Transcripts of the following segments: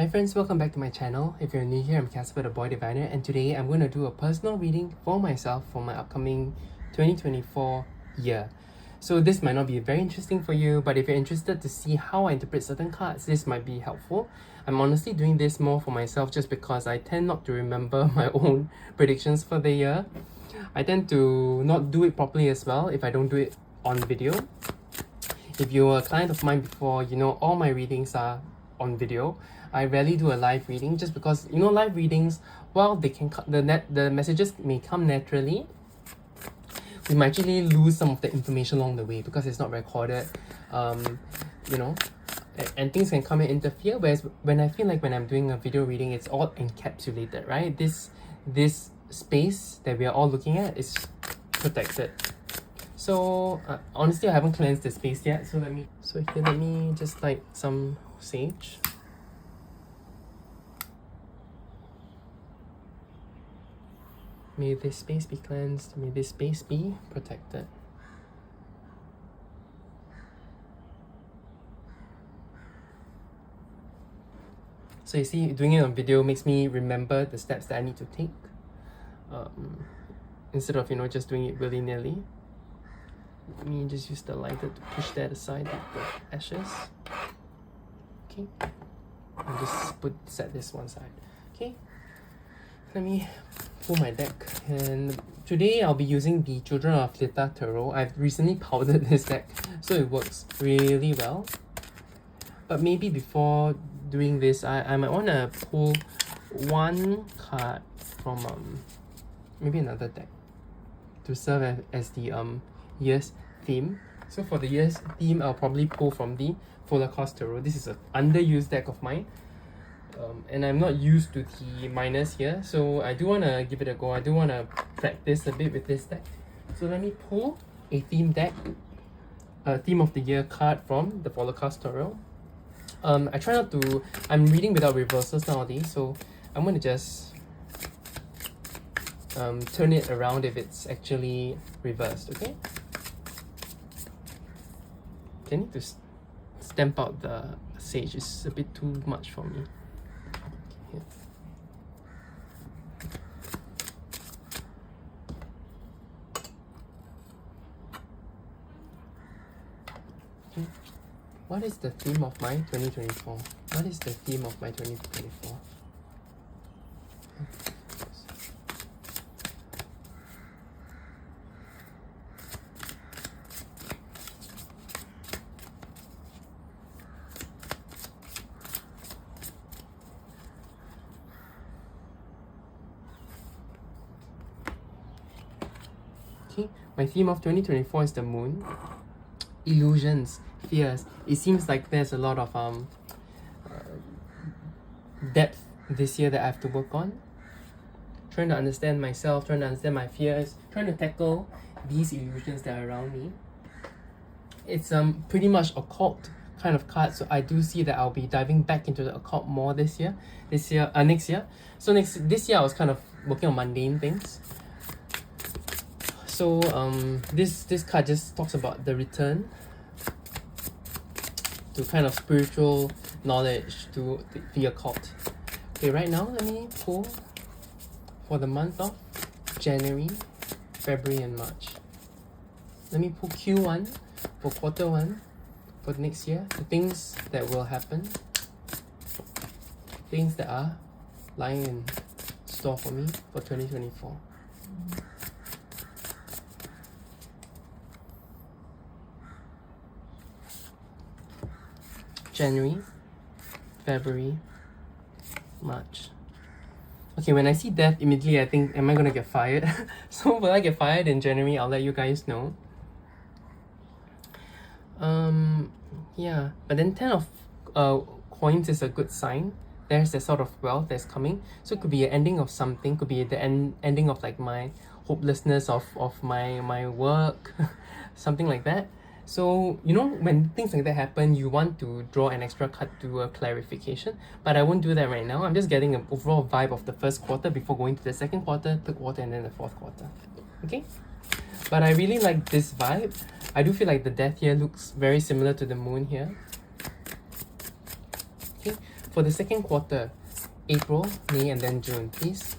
Hi friends, welcome back to my channel. If you're new here, I'm Casper the Boy Diviner, and today I'm going to do a personal reading for myself for my upcoming 2024 year. So this might not be very interesting for you, but if you're interested to see how I interpret certain cards, this might be helpful. I'm honestly doing this more for myself just because I tend not to remember my own predictions for the year. I tend to not do it properly as well if I don't do it on video. If you're a client of mine before, you know all my readings are on video. I rarely do a live reading just because live readings, while they can the messages may come naturally, we might actually lose some of the information along the way because it's not recorded. And things can come and interfere. Whereas when I feel like when I'm doing a video reading, it's all encapsulated, right? This space that we are all looking at is protected. So honestly, I haven't cleansed the space yet. So let me just light some sage. May this space be cleansed. May this space be protected. So you see, doing it on video makes me remember the steps that I need to take. Instead of just doing it willy-nilly. Let me just use the lighter to push that aside with the ashes. Okay. I'll just set this one side. Okay. Let me pull my deck, and today I'll be using the Children of Lita Tarot. I've recently powdered this deck, so it works really well. But maybe before doing this, I might want to pull one card from maybe another deck to serve as the year's theme. So for the year's theme, I'll probably pull from the Holocaust Tarot. This is an underused deck of mine. And I'm not used to the minors here, so I do want to give it a go. I do want to practice a bit with this deck. So let me pull a theme deck, a theme of the year card from the Holocaust Tarot. I try not to, I'm reading without reversals nowadays, so I'm going to just turn it around if it's actually reversed, okay? I need to stamp out the sage, it's a bit too much for me. What is the theme of my 2024? What is the theme of my 2024? Okay, my theme of 2024 is the moon. Illusions, fears. It seems like there's a lot of depth this year that I have to work on. Trying to understand myself, trying to understand my fears, trying to tackle these illusions that are around me. It's pretty much occult kind of card, so I do see that I'll be diving back into the occult more next year. So this year I was kind of working on mundane things. So this card just talks about the return to kind of spiritual knowledge, to the occult. Okay, right now let me pull for the month of January, February and March. Let me pull Q1 for quarter 1 for the next year, the things that will happen, things that are lying in store for me for 2024. January, February, March. Okay, when I see death, immediately I think, am I gonna get fired? So will I get fired in January? I'll let you guys know. Yeah, but then 10 of coins is a good sign. There's a sort of wealth that's coming. So it could be an ending of something, could be the ending of like my hopelessness of my work, something like that. So, when things like that happen, you want to draw an extra card to do a clarification, but I won't do that right now. I'm just getting an overall vibe of the first quarter before going to the second quarter, third quarter, and then the fourth quarter. Okay? But I really like this vibe. I do feel like the death here looks very similar to the moon here. Okay, for the second quarter, April, May, and then June, please.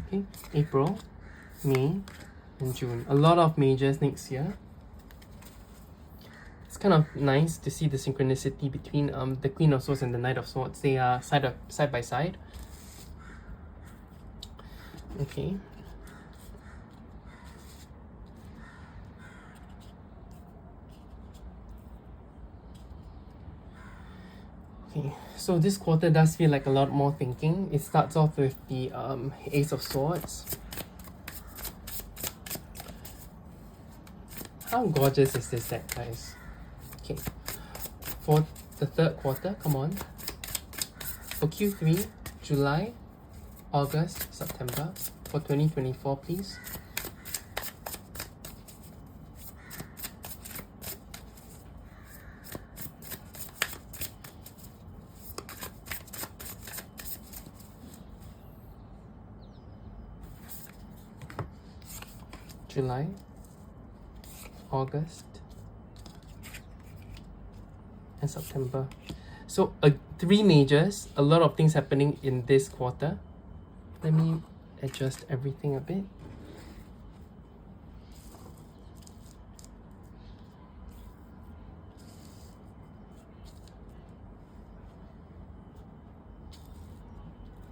Okay, April, May, and June. A lot of majors next year. It's kind of nice to see the synchronicity between the Queen of Swords and the Knight of Swords. They are side by side. Okay. Okay, so this quarter does feel like a lot more thinking. It starts off with the Ace of Swords. How gorgeous is this deck, guys? Okay, for the third quarter, come on. For Q3, July, August, September, for 2024, please. July, August, and September. So 3 majors, a lot of things happening in this quarter. Let me adjust everything a bit.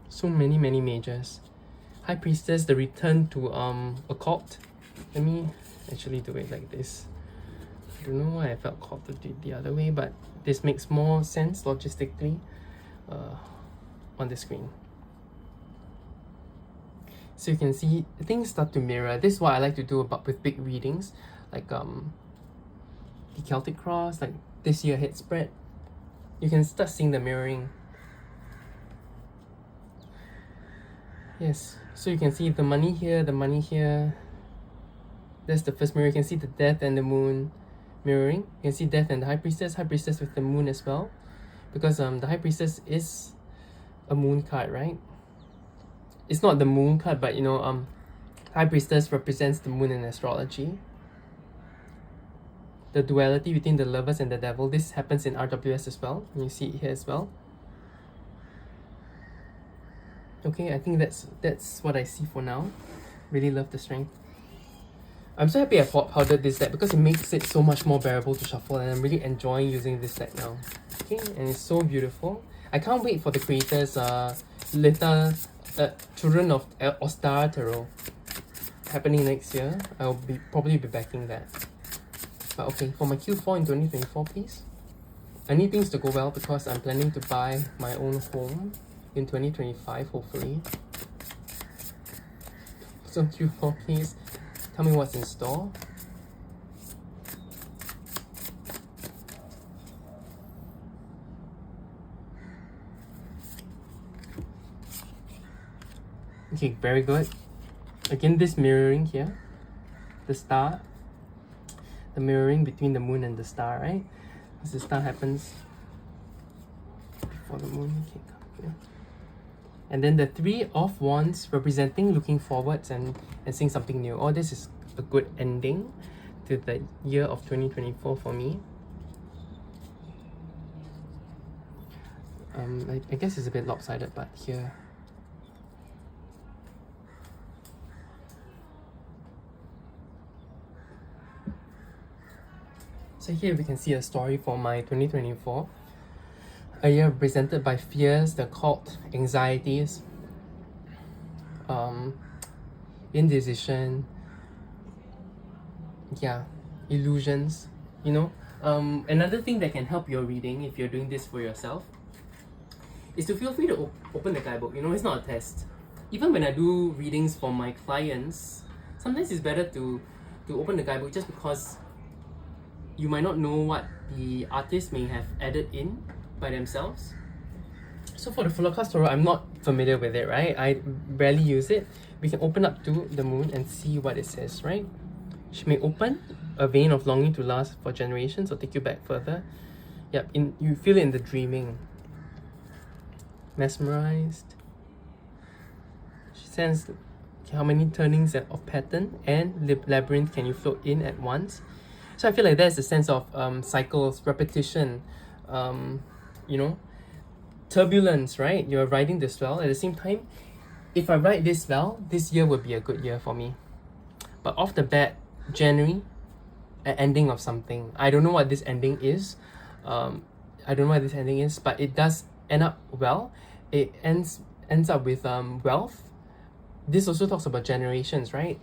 So many majors. High Priestess, the return to occult. Let me actually do it like this. I don't know why I felt called to do it the other way, but this makes more sense logistically on the screen. So you can see things start to mirror. This is what I like to do with big readings, like the Celtic Cross, like this year head spread. You can start seeing the mirroring. Yes, so you can see the money here, the money here. That's the first mirror. You can see the Death and the Moon mirroring. You can see Death and the High Priestess with the Moon as well, because the High Priestess is a Moon card, right? It's not the Moon card, but you know, High Priestess represents the Moon in astrology. The duality between the Lovers and the Devil. This happens in RWS as well. You see it here as well. Okay, I think that's what I see for now. Really love the strength. I'm so happy I powdered this deck because it makes it so much more bearable to shuffle, and I'm really enjoying using this deck now. Okay, and it's so beautiful. I can't wait for the creators, Children of Ostara Tarot, happening next year. I'll probably be backing that. But okay, for my Q4 in 2024, please. I need things to go well because I'm planning to buy my own home in 2025, hopefully. So Q4, please. Tell me what's in store. Okay, very good. Again, this mirroring here, the star, the mirroring between the moon and the star, right? Because the star happens before the moon. Okay, come here. And then the 3 of Wands representing looking forwards and seeing something new. Oh, this is a good ending to the year of 2024 for me. I guess it's a bit lopsided, but here. So here we can see a story for my 2024. A year represented by fears, the occult, anxieties, indecision, yeah, illusions, you know. Another thing that can help your reading if you're doing this for yourself is to feel free to open the guidebook. You know, it's not a test. Even when I do readings for my clients, sometimes it's better to open the guidebook just because you might not know what the artist may have added in by themselves. So for the Fuller Class Tarot, I'm not familiar with it, right? I rarely use it. We can open up to the moon and see what it says, right? She may open a vein of longing to last for generations or take you back further. Yep, you feel it in the dreaming. Mesmerized. She sends how many turnings of pattern and labyrinth can you float in at once. So I feel like there's a sense of cycles, repetition, you know, turbulence, right? You're riding this well. At the same time, if I ride this well, this year will be a good year for me. But off the bat, January, an ending of something. I don't know what this ending is. But it does end up well. It ends up with wealth. This also talks about generations, right?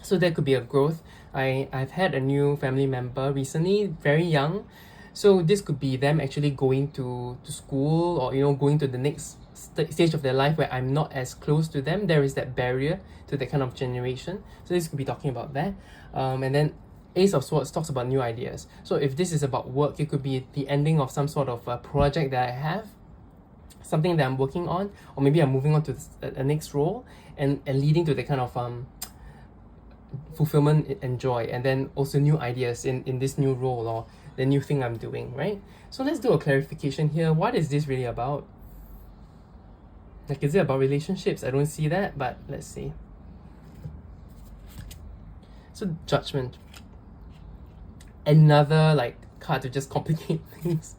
So there could be a growth. I've had a new family member recently, very young. So this could be them actually going to school, or going to the next stage of their life where I'm not as close to them. There is that barrier to that kind of generation. So this could be talking about that. And then Ace of Swords talks about new ideas. So if this is about work, it could be the ending of some sort of a project that I have, something that I'm working on, or maybe I'm moving on to a next role, and leading to the kind of fulfillment and joy, and then also new ideas in this new role or the new thing I'm doing, right? So let's do a clarification here. What is this really about? Like, is it about relationships? I don't see that, but let's see. So Judgment. Another card to just complicate things.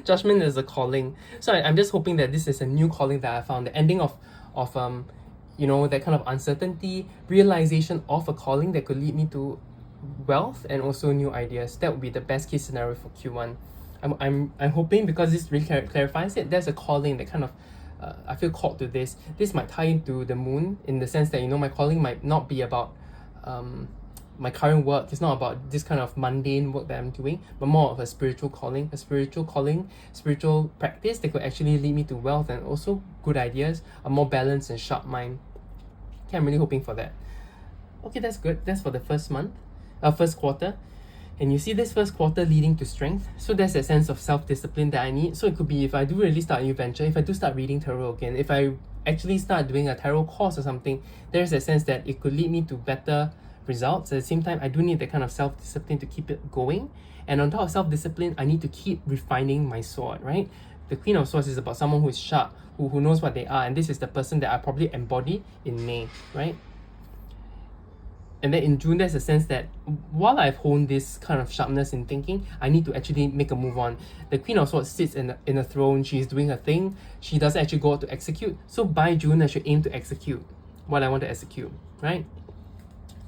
Judgment is a calling. So I'm just hoping that this is a new calling that I found. The ending of that kind of uncertainty, realization of a calling that could lead me to wealth and also new ideas. That would be the best case scenario for Q1. I'm hoping, because this really clarifies it, there's a calling that kind of I feel called to this. This might tie into the moon in the sense that my calling might not be about my current work. It's not about this kind of mundane work that I'm doing, but more of a spiritual calling, spiritual practice that could actually lead me to wealth and also good ideas, a more balanced and sharp mind. Okay, I'm really hoping for that. Okay, that's good. That's for the first quarter. And you see this first quarter leading to strength. So there's a sense of self-discipline that I need. So it could be if I do really start a new venture, if I do start reading tarot again, if I actually start doing a tarot course or something, there's a sense that it could lead me to better results. At the same time, I do need that kind of self-discipline to keep it going. And on top of self-discipline, I need to keep refining my sword, right? The Queen of Swords is about someone who is sharp, who knows what they are, and this is the person that I probably embody in May, right? And then in June, there's a sense that while I've honed this kind of sharpness in thinking, I need to actually make a move on. The Queen of Swords sits in a throne. She's doing her thing. She doesn't actually go out to execute. So by June, I should aim to execute what I want to execute, right?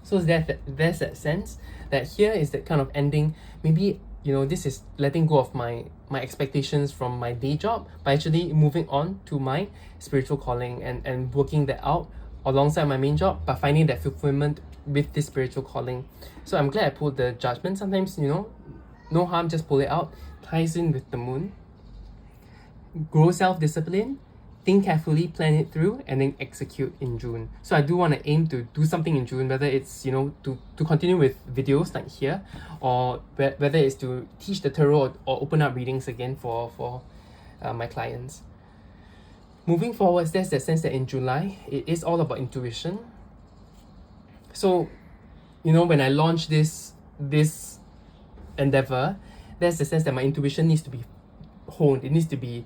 So there's that sense that here is that kind of ending. Maybe, this is letting go of my expectations from my day job by actually moving on to my spiritual calling and working that out alongside my main job, but finding that fulfillment with this spiritual calling. So I'm glad I pulled the Judgment. Sometimes, no harm, just pull it out. Ties in with the moon. Grow self-discipline. Think carefully, plan it through, and then execute in June. So I do want to aim to do something in June, whether it's, to continue with videos like here, or whether it's to teach the tarot or open up readings again for my clients. Moving forward, there's that sense that in July, it is all about intuition. So, when I launch this endeavor, there's the sense that my intuition needs to be honed. It needs to be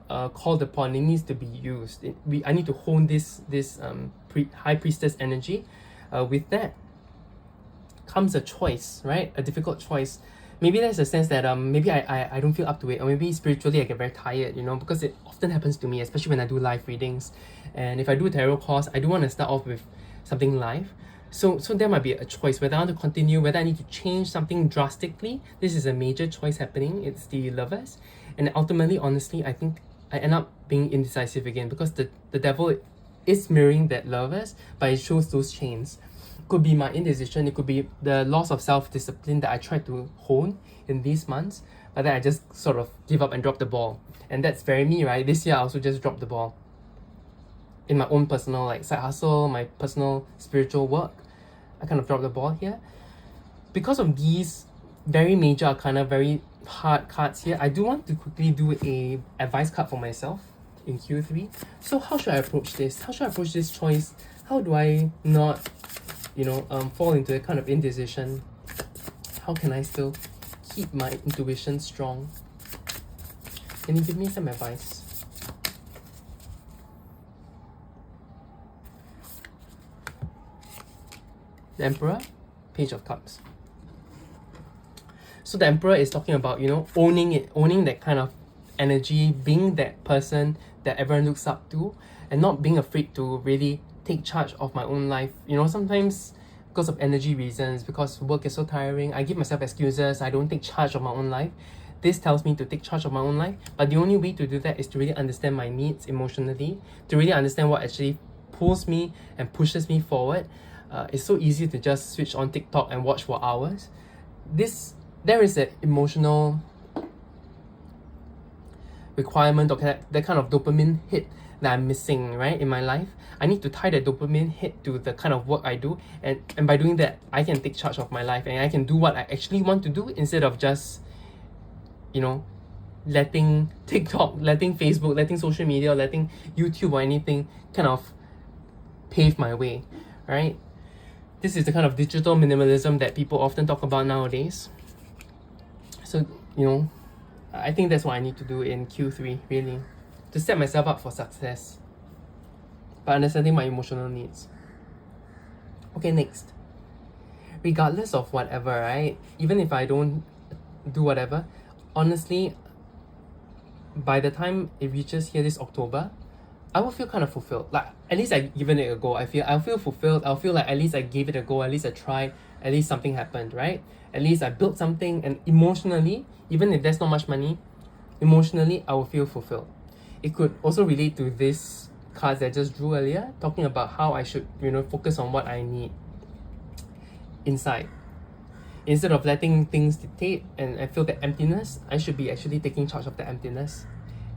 called upon. It needs to be used. I need to hone this high priestess energy. With that comes a choice, right? A difficult choice. Maybe there's a sense that maybe I don't feel up to it, or maybe spiritually I get very tired, because it often happens to me, especially when I do live readings. And if I do a tarot course, I do want to start off with something live. So there might be a choice whether I want to continue, whether I need to change something drastically. This is a major choice happening. It's the Lovers. And ultimately, honestly, I think I end up being indecisive again, because the devil is mirroring that Lovers, but it shows those chains. It could be my indecision. It could be the loss of self-discipline that I tried to hone in these months, but then I just sort of give up and drop the ball. And that's very me, right? This year I also just dropped the ball in my own personal side hustle, my personal spiritual work. I kind of dropped the ball here. Because of these very major arcana, very hard cards here, I do want to quickly do a advice card for myself in Q3. So how should I approach this? How should I approach this choice? How do I not, fall into a kind of indecision? How can I still keep my intuition strong? Can you give me some advice? The Emperor, Page of Cups. So the Emperor is talking about, you know, owning it, owning that kind of energy, being that person that everyone looks up to, and not being afraid to really take charge of my own life. You know, sometimes because of energy reasons, because work is so tiring, I give myself excuses, I don't take charge of my own life. This tells me to take charge of my own life, but the only way to do that is to really understand my needs emotionally, to really understand what actually pulls me and pushes me forward. It's so easy to just switch on TikTok and watch for hours. There is an emotional requirement or that kind of dopamine hit that I'm missing, right, in my life. I need to tie that dopamine hit to the kind of work I do, and by doing that, I can take charge of my life and I can do what I actually want to do instead of just, you know, letting TikTok, letting Facebook, letting social media, letting YouTube or anything kind of pave my way, right? This is the kind of digital minimalism that people often talk about nowadays. So, you know, I think that's what I need to do in Q3, really, to set myself up for success by understanding my emotional needs. Okay, next. Regardless of whatever, right? Even if I don't do whatever, honestly, by the time it reaches here this October, I will feel kind of fulfilled. Like, at least I've given it a go. I'll feel fulfilled. I'll feel like at least I gave it a go. At least I tried. At least something happened, right? At least I built something, and emotionally, even if there's not much money, emotionally, I will feel fulfilled. It could also relate to this cards that I just drew earlier, talking about how I should, you know, focus on what I need inside. Instead of letting things dictate and I feel the emptiness, I should be actually taking charge of the emptiness.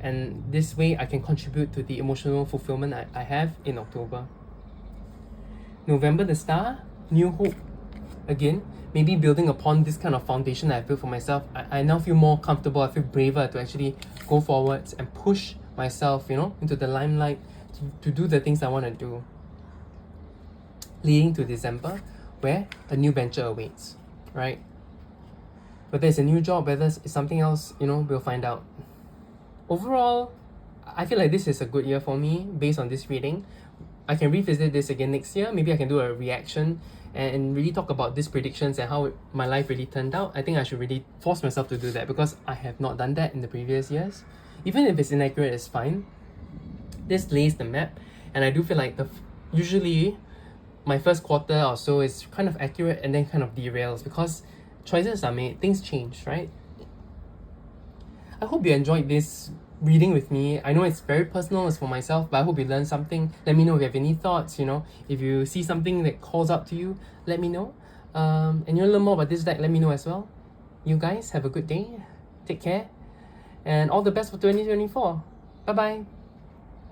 And this way, I can contribute to the emotional fulfillment I have in October. November, the star, new hope. Again, maybe building upon this kind of foundation that I built for myself, I now feel more comfortable, I feel braver to actually go forwards and push myself, you know, into the limelight to do the things I want to do. Leading to December, where a new venture awaits, right? Whether it's a new job, whether it's something else, you know, we'll find out. Overall, I feel like this is a good year for me based on this reading. I can revisit this again next year. Maybe I can do a reaction and really talk about these predictions and how my life really turned out. I think I should really force myself to do that because I have not done that in the previous years. Even if it's inaccurate, it's fine. This lays the map, and I do feel like usually my first quarter or so is kind of accurate and then kind of derails because choices are made, things change, right? I hope you enjoyed this reading with me. I know it's very personal, it's for myself, but I hope you learned something. Let me know if you have any thoughts, you know. If you see something that calls out to you, let me know. And you want to learn more about this deck, let me know as well. You guys have a good day. Take care. And all the best for 2024. Bye-bye.